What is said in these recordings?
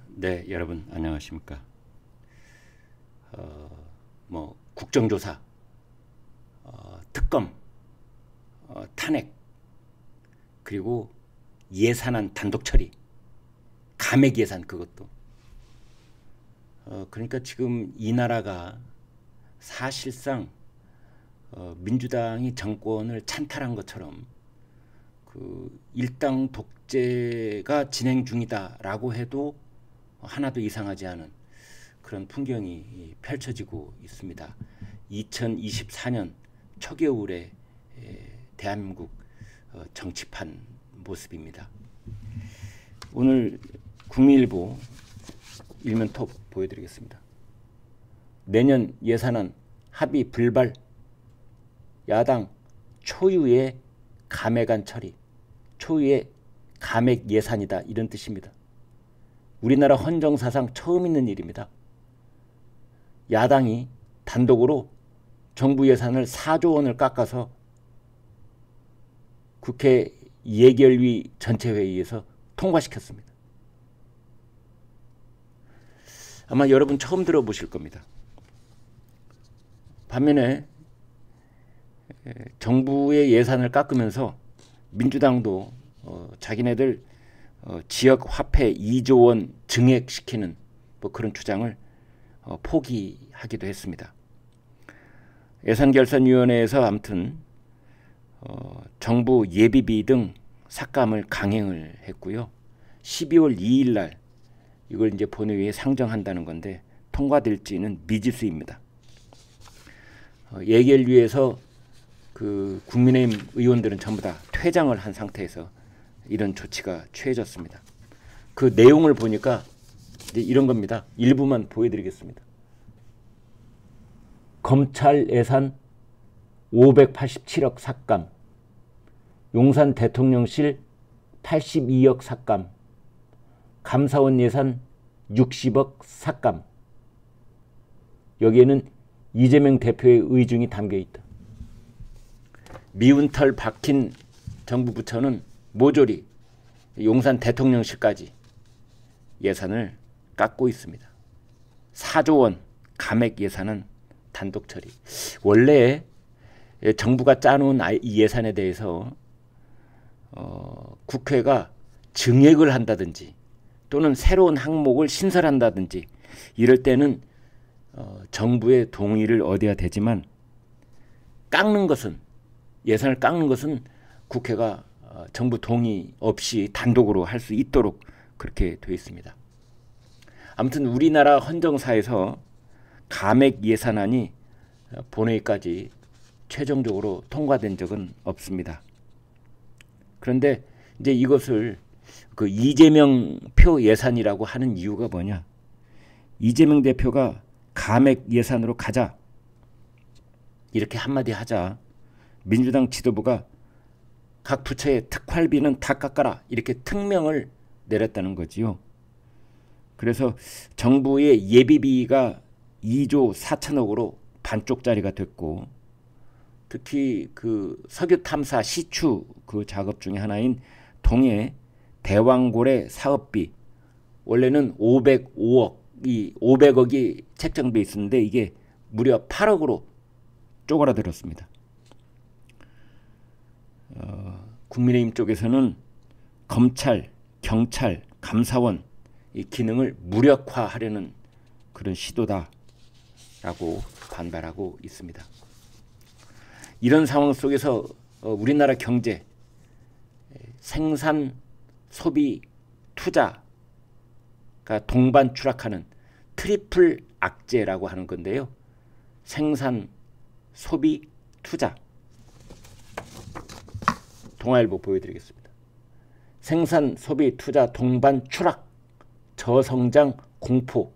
네, 여러분 안녕하십니까? 국정조사, 특검, 탄핵, 그리고 예산안 단독 처리, 감액 예산 그것도. 그러니까 지금 이 나라가 사실상 민주당이 정권을 찬탈한 것처럼 그 일당 독재가 진행 중이다라고 해도 하나도 이상하지 않은 그런 풍경이 펼쳐지고 있습니다. 2024년 초겨울의 대한민국 정치판 모습입니다. 오늘 국민일보 일면 톱 보여드리겠습니다. 내년 예산안 합의 불발, 야당 초유의 감액안 처리, 초유의 감액 예산이다, 이런 뜻입니다. 우리나라 헌정사상 처음 있는 일입니다. 야당이 단독으로 정부 예산을 4조 원을 깎아서 국회 예결위 전체회의에서 통과시켰습니다. 아마 여러분 처음 들어보실 겁니다. 반면에 정부의 예산을 깎으면서 민주당도 자기네들 지역 화폐 2조 원 증액시키는 그런 주장을 포기하기도 했습니다. 예산결산위원회에서 아무튼 정부 예비비 등 삭감을 강행을 했고요. 12월 2일 날 이걸 이제 본회의에 상정한다는 건데 통과될지는 미지수입니다. 예결위에서 그 국민의힘 의원들은 전부 다 퇴장을 한 상태에서 이런 조치가 취해졌습니다. 그 내용을 보니까 이제 이런 겁니다. 일부만 보여드리겠습니다. 검찰 예산 587억 삭감, 용산 대통령실 82억 삭감, 감사원 예산 60억 삭감. 여기에는 이재명 대표의 의중이 담겨있다. 미운 털 박힌 정부 부처는 모조리 용산 대통령실까지 예산을 깎고 있습니다. 4조 원 감액 예산은 단독 처리. 원래 정부가 짜놓은 이 예산에 대해서 국회가 증액을 한다든지 또는 새로운 항목을 신설한다든지 이럴 때는 정부의 동의를 얻어야 되지만 깎는 것은, 예산을 깎는 것은 국회가 정부 동의 없이 단독으로 할 수 있도록 그렇게 되어 있습니다. 아무튼 우리나라 헌정사에서 감액 예산안이 본회의까지 최종적으로 통과된 적은 없습니다. 그런데 이제 이것을 그 이재명 표 예산이라고 하는 이유가 뭐냐? 이재명 대표가 감액 예산으로 가자 이렇게 한마디 하자 민주당 지도부가 각 부처의 특활비는 다 깎아라 이렇게 특명을 내렸다는 거지요. 그래서 정부의 예비비가 2조 4천억으로 반쪽짜리가 됐고, 특히 그 석유 탐사 시추 그 작업 중에 하나인 동해 대왕고래 사업비, 원래는 500억이 책정돼 있었는데 이게 무려 8억으로 쪼그라들었습니다. 국민의힘 쪽에서는 검찰, 경찰, 감사원 이 기능을 무력화하려는 그런 시도다라고 반발하고 있습니다. 이런 상황 속에서 우리나라 경제, 생산, 소비, 투자가 동반 추락하는 트리플 악재라고 하는 건데요. 생산, 소비, 투자. 동아일보 보여드리겠습니다. 생산, 소비, 투자 동반 추락, 저성장 공포,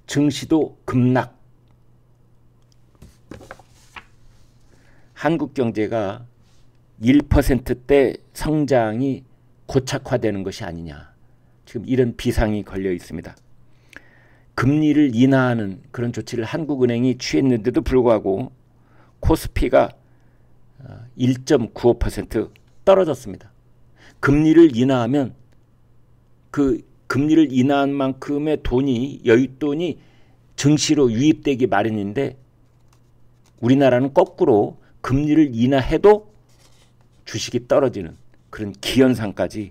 증시도 급락. 한국 경제가 1%대 성장이 고착화되는 것이 아니냐. 지금 이런 비상이 걸려 있습니다. 금리를 인하하는 그런 조치를 한국은행이 취했는데도 불구하고 코스피가 1.95% 떨어졌습니다. 금리를 인하하면 그 금리를 인하한 만큼의 돈이 여윳돈이 증시로 유입되기 마련인데 우리나라는 거꾸로 금리를 인하해도 주식이 떨어지는 그런 기현상까지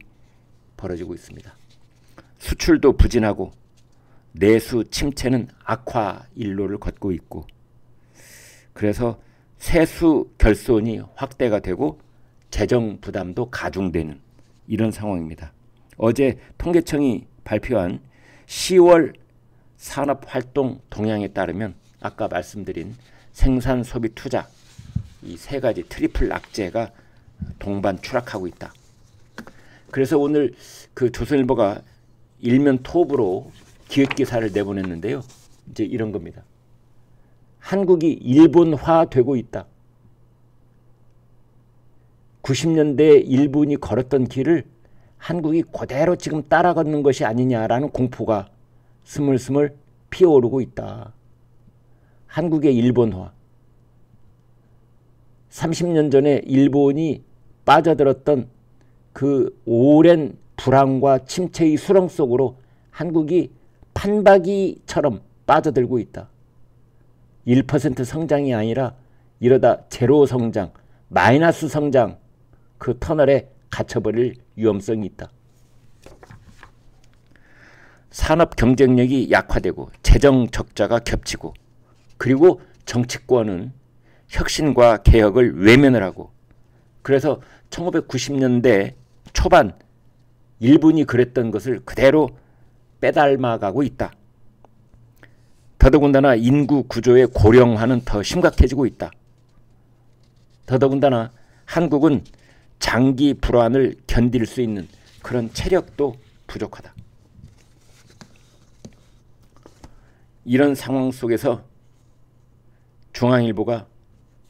벌어지고 있습니다. 수출도 부진하고 내수 침체는 악화 일로를 걷고 있고 그래서 세수 결손이 확대가 되고 재정 부담도 가중되는 이런 상황입니다. 어제 통계청이 발표한 10월 산업활동 동향에 따르면 아까 말씀드린 생산, 소비, 투자 이 세 가지 트리플 악재가 동반 추락하고 있다. 그래서 오늘 그 조선일보가 일면 톱으로 기획기사를 내보냈는데요. 이제 이런 겁니다. 한국이 일본화되고 있다. 90년대 일본이 걸었던 길을 한국이 그대로 지금 따라 걷는 것이 아니냐라는 공포가 스물스물 피어오르고 있다. 한국의 일본화. 30년 전에 일본이 빠져들었던 그 오랜 불황과 침체의 수렁 속으로 한국이 판박이처럼 빠져들고 있다. 1% 성장이 아니라 이러다 제로 성장, 마이너스 성장 그 터널에 갇혀버릴 위험성이 있다. 산업 경쟁력이 약화되고 재정 적자가 겹치고 그리고 정치권은 혁신과 개혁을 외면을 하고 그래서 1990년대 초반 일본이 그랬던 것을 그대로 빼닮아가고 있다. 더더군다나 인구 구조의 고령화는 더 심각해지고 있다. 더더군다나 한국은 장기 불안을 견딜 수 있는 그런 체력도 부족하다. 이런 상황 속에서 중앙일보가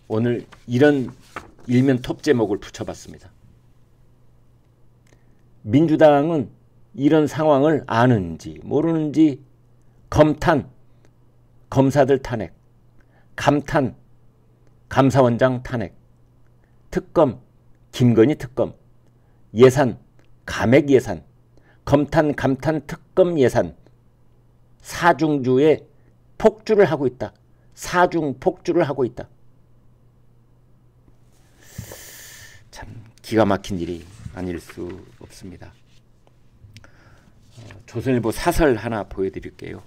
오늘 이런 일면 톱 제목을 붙여봤습니다. 민주당은 이런 상황을 아는지 모르는지 검탄, 검사들 탄핵, 감탄, 감사원장 탄핵, 특검, 김건희 특검, 예산, 감액 예산, 검탄, 감탄, 특검 예산, 사중주에 폭주를 하고 있다. 사중 폭주를 하고 있다. 참 기가 막힌 일이 아닐 수 없습니다. 조선일보 사설 하나 보여드릴게요.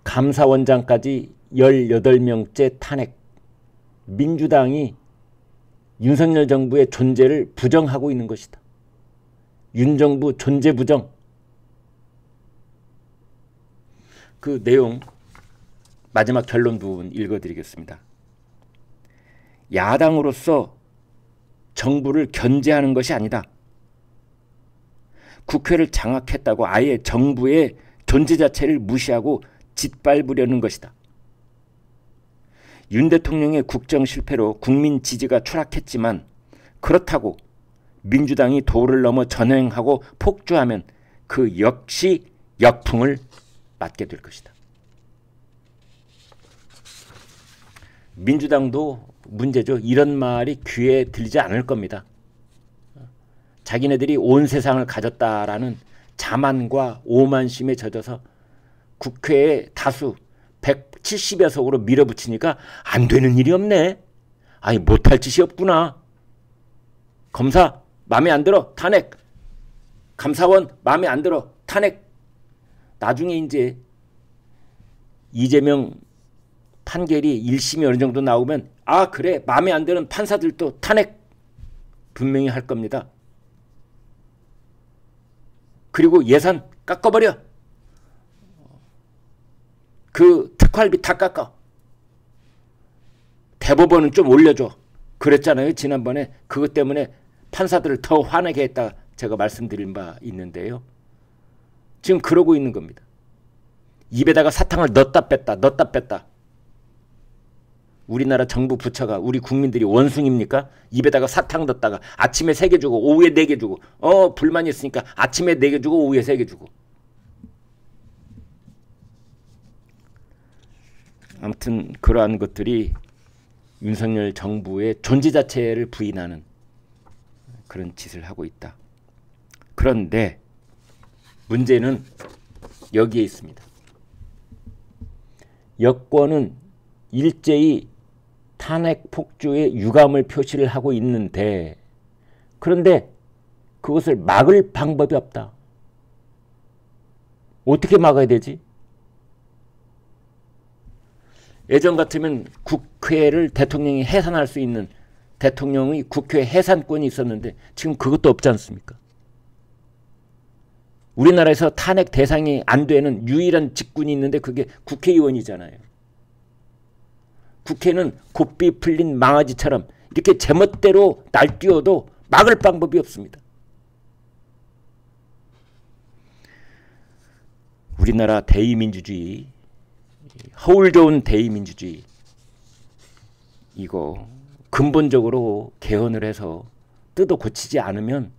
감사원장까지 18명째 탄핵. 민주당이 윤석열 정부의 존재를 부정하고 있는 것이다. 윤 정부 존재 부정. 그 내용 마지막 결론 부분 읽어드리겠습니다. 야당으로서 정부를 견제하는 것이 아니다. 국회를 장악했다고 아예 정부의 존재 자체를 무시하고 짓밟으려는 것이다. 윤 대통령의 국정 실패로 국민 지지가 추락했지만 그렇다고 민주당이 도를 넘어 전횡하고 폭주하면 그 역시 역풍을 맞게 될 것이다. 민주당도 문제죠. 이런 말이 귀에 들리지 않을 겁니다. 자기네들이 온 세상을 가졌다라는 자만과 오만심에 젖어서 국회에 다수 170여 석으로 밀어붙이니까 안 되는 일이 없네. 아니 못할 짓이 없구나. 검사 마음에 안 들어 탄핵. 감사원 마음에 안 들어 탄핵. 나중에 이제 이재명 판결이 1심이 어느 정도 나오면 아 그래 마음에 안 드는 판사들도 탄핵 분명히 할 겁니다. 그리고 예산 깎아버려. 그 특활비 다 깎아. 대법원은 좀 올려줘. 그랬잖아요. 지난번에 그것 때문에 판사들을 더 화내게 했다 제가 말씀드린 바 있는데요. 지금 그러고 있는 겁니다. 입에다가 사탕을 넣었다 뺐다 넣었다 뺐다. 우리나라 정부 부처가 우리 국민들이 원숭입니까? 입에다가 사탕 넣었다가 아침에 3개 주고 오후에 4개 주고 불만이 있으니까 아침에 4개 주고 오후에 3개 주고. 아무튼 그러한 것들이 윤석열 정부의 존재 자체를 부인하는 그런 짓을 하고 있다. 그런데 문제는 여기에 있습니다. 여권은 일제히 탄핵 폭주에 유감을 표시를 하고 있는데, 그런데 그것을 막을 방법이 없다. 어떻게 막아야 되지? 예전 같으면 국회를 대통령이 해산할 수 있는 대통령의 국회 해산권이 있었는데 지금 그것도 없지 않습니까? 우리나라에서 탄핵 대상이 안 되는 유일한 직군이 있는데 그게 국회의원이잖아요. 국회는 고삐 풀린 망아지처럼 이렇게 제멋대로 날뛰어도 막을 방법이 없습니다. 우리나라 대의민주주의, 허울 좋은 대의민주주의, 이거 근본적으로 개헌을 해서 뜯어 고치지 않으면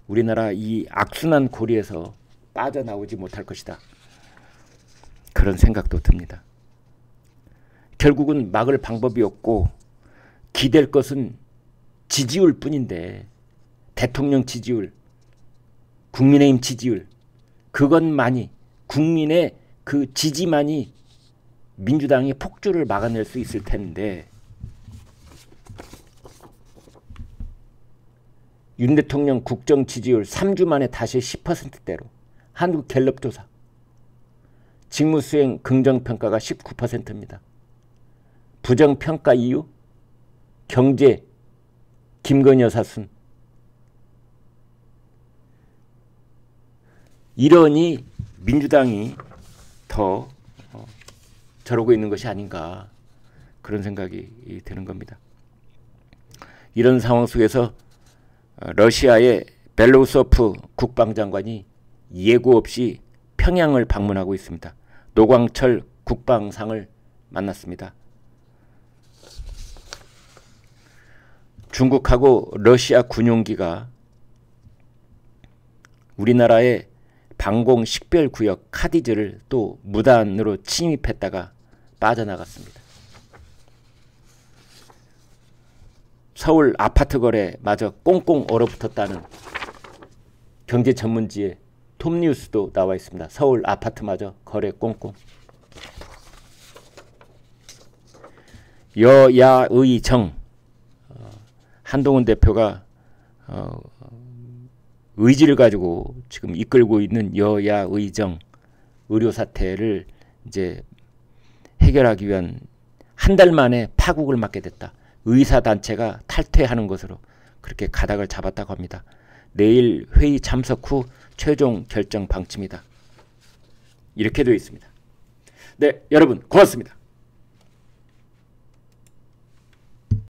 우리나라 이 악순환 고리에서 빠져나오지 못할 것이다. 그런 생각도 듭니다. 결국은 막을 방법이 없고 기댈 것은 지지율 뿐인데, 대통령 지지율, 국민의힘 지지율, 그것만이, 국민의 그 지지만이 민주당이 폭주를 막아낼 수 있을 텐데, 윤 대통령 국정 지지율 3주 만에 다시 10%대로, 한국갤럽 조사, 직무수행 긍정평가가 19%입니다. 부정평가 이유? 경제, 김건희 여사 순. 이러니 민주당이 더 저러고 있는 것이 아닌가, 그런 생각이 드는 겁니다. 이런 상황 속에서 러시아의 벨로우소프 국방장관이 예고 없이 평양을 방문하고 있습니다. 노광철 국방상을 만났습니다. 중국하고 러시아 군용기가 우리나라의 방공 식별구역 카디즈를 또 무단으로 침입했다가 빠져나갔습니다. 서울 아파트 거래마저 꽁꽁 얼어붙었다는 경제 전문지에 톱뉴스도 나와 있습니다. 서울 아파트마저 거래 꽁꽁. 여야의 정, 한동훈 대표가 의지를 가지고 지금 이끌고 있는 여야의 정, 의료 사태를 이제 해결하기 위한 한 달 만에 파국을 맞게 됐다. 의사단체가 탈퇴하는 것으로 그렇게 가닥을 잡았다고 합니다. 내일 회의 참석 후 최종 결정 방침이다. 이렇게 되어 있습니다. 네, 여러분 고맙습니다.